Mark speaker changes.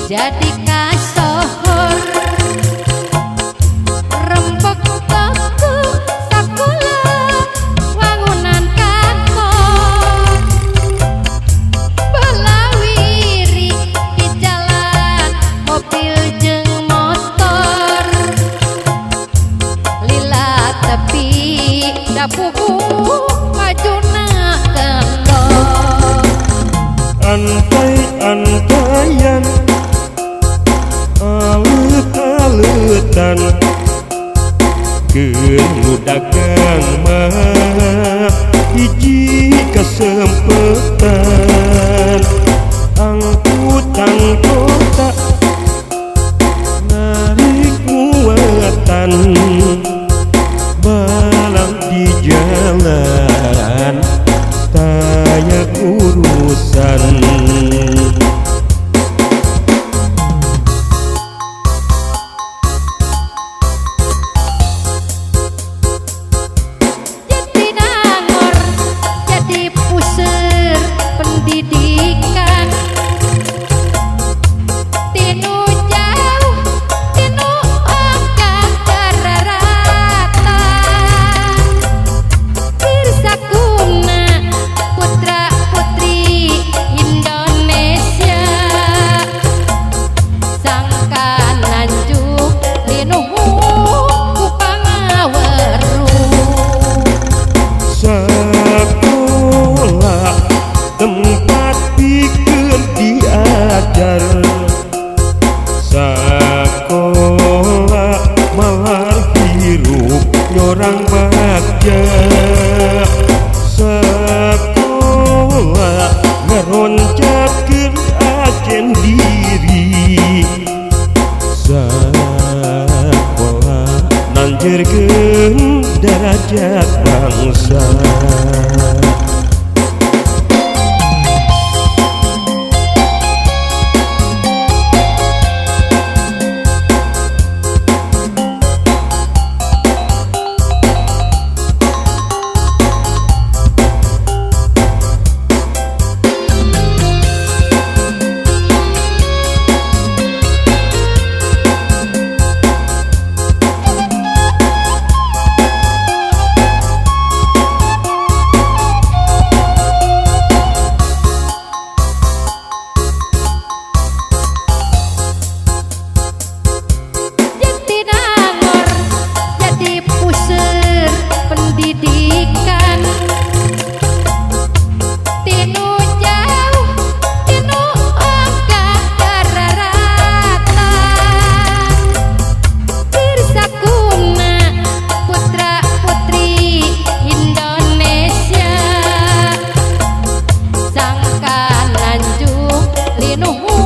Speaker 1: jadi kasohor rembek teku sakulah wangunan kakor belawiri di jalan mobil jeung motor lila tepi dapuhu majuna kendor
Speaker 2: antai-antaian alut-alutan keun dagang mah hiji kesempatan angkutan kota narik muatan malam di jalan taya urusan
Speaker 1: Jatinangor jadi puseur pendidikan tinu jauh tinu angkat dararatan Tirsakuna putra putri Indonesia sangka nanjuk linuhu kupangaweru
Speaker 2: sekolah tempat pikir diajar sekolah malah hirup nyorang bagja sekolah ngeroncapkeun ajen diri sekolah nanjerkeun derajat bangsa
Speaker 1: Jatinangor jadi puseur pendidikan tinu jauh tinu angkat dararatan Tirsakuna putra putri Indonesia sangka nanjuk linuhu